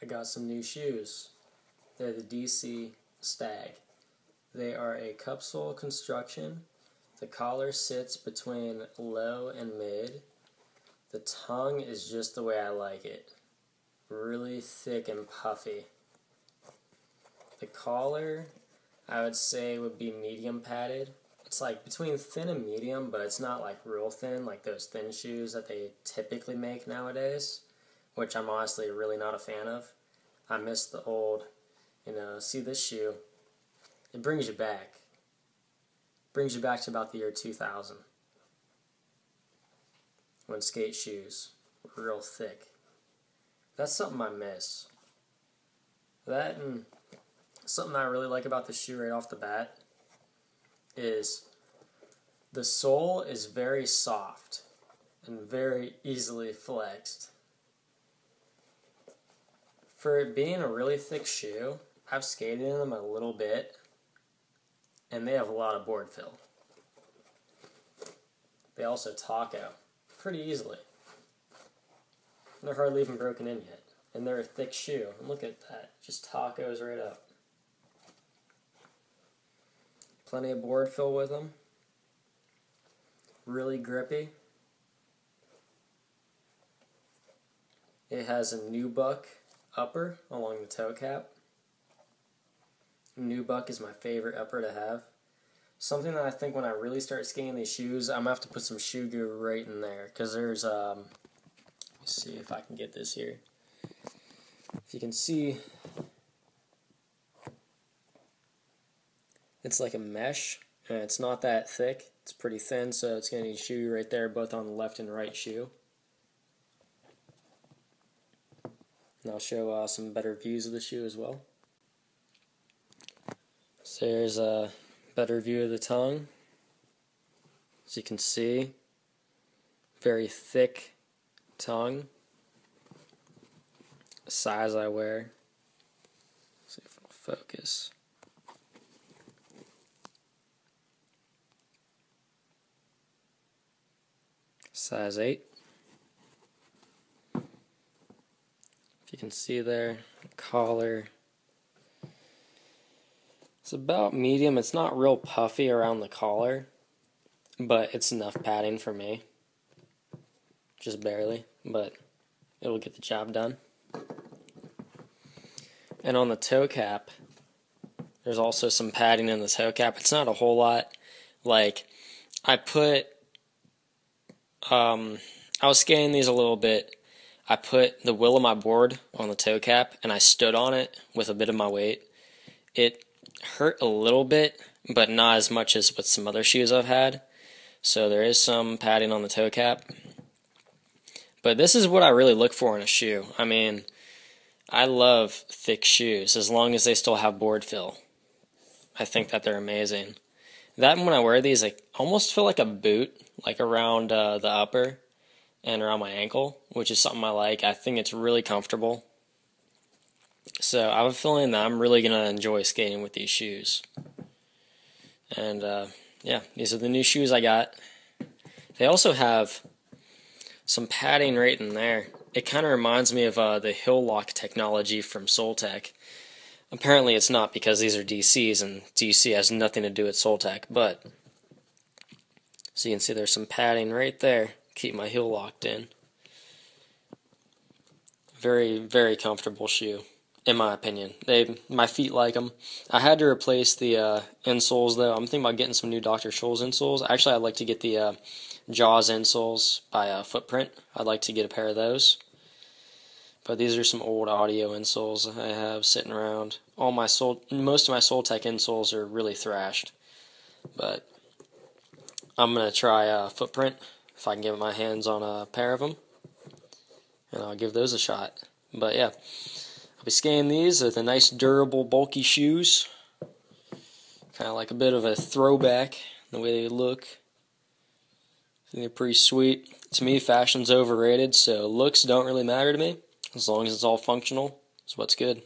I got some new shoes. They're the DC Stag. They are a cupsole construction. The collar sits between low and mid. The tongue is just the way I like it. Really thick and puffy. The collar, I would say, would be medium padded. It's like between thin and medium, but it's not like real thin, like those thin shoes that they typically make nowadays, which I'm honestly really not a fan of. I miss the old, see this shoe, it brings you back. Brings you back to about the year 2000, when skate shoes were real thick. That's something I miss. That and something I really like about the shoe right off the bat is the sole is very soft and very easily flexed. For it being a really thick shoe, I've skated in them a little bit, and they have a lot of board fill. They also taco pretty easily. They're hardly even broken in yet, and they're a thick shoe. And look at that, just tacos right up. Plenty of board fill with them. Really grippy. It has a nubuck upper along the toe cap. Nubuck is my favorite upper to have. Something that I think when I really start skating these shoes, I'm going to have to put some shoe goo right in there. Because there's, let me see if I can get this here. If you can see, it's like a mesh, and it's not that thick. It's pretty thin, so it's going to need shoe right there, both on the left and right shoe. And I'll show some better views of the shoe as well. So there's a better view of the tongue. As you can see, very thick tongue. Size I wear. Let's see if it'll focus. Size 8. If you can see there, collar. It's about medium. It's not real puffy around the collar, but it's enough padding for me. Just barely, but it'll get the job done. And on the toe cap, there's also some padding in the toe cap. It's not a whole lot. Like, I was scanning these a little bit. I put the wheel of my board on the toe cap, and I stood on it with a bit of my weight. It hurt a little bit, but not as much as with some other shoes I've had. So there is some padding on the toe cap. But this is what I really look for in a shoe. I mean, I love thick shoes as long as they still have board fill. I think that they're amazing. That when I wear these, I almost feel like a boot, like around the upper and around my ankle, which is something I like. I think it's really comfortable. So I have a feeling that I'm really going to enjoy skating with these shoes. And yeah, these are the new shoes I got. They also have some padding right in there. It kind of reminds me of the heel lock technology from Soltech. Apparently it's not, because these are DCs, and DC has nothing to do with Soltech, but so you can see there's some padding right there. Keep my heel locked in. Very, very comfortable shoe, in my opinion. My feet like them. I had to replace the insoles, though. I'm thinking about getting some new Dr. Scholl's insoles. Actually, I'd like to get the Jaws insoles by Footprint. I'd like to get a pair of those. But these are some old audio insoles I have sitting around. Most of my Soltech insoles are really thrashed. But I'm going to try Footprint, if I can get my hands on a pair of them. And I'll give those a shot. But yeah, I'll be skating these with the nice, durable, bulky shoes. Kind of like a bit of a throwback, the way they look. I think they're pretty sweet. To me, fashion's overrated, so looks don't really matter to me. As long as it's all functional, it's what's good.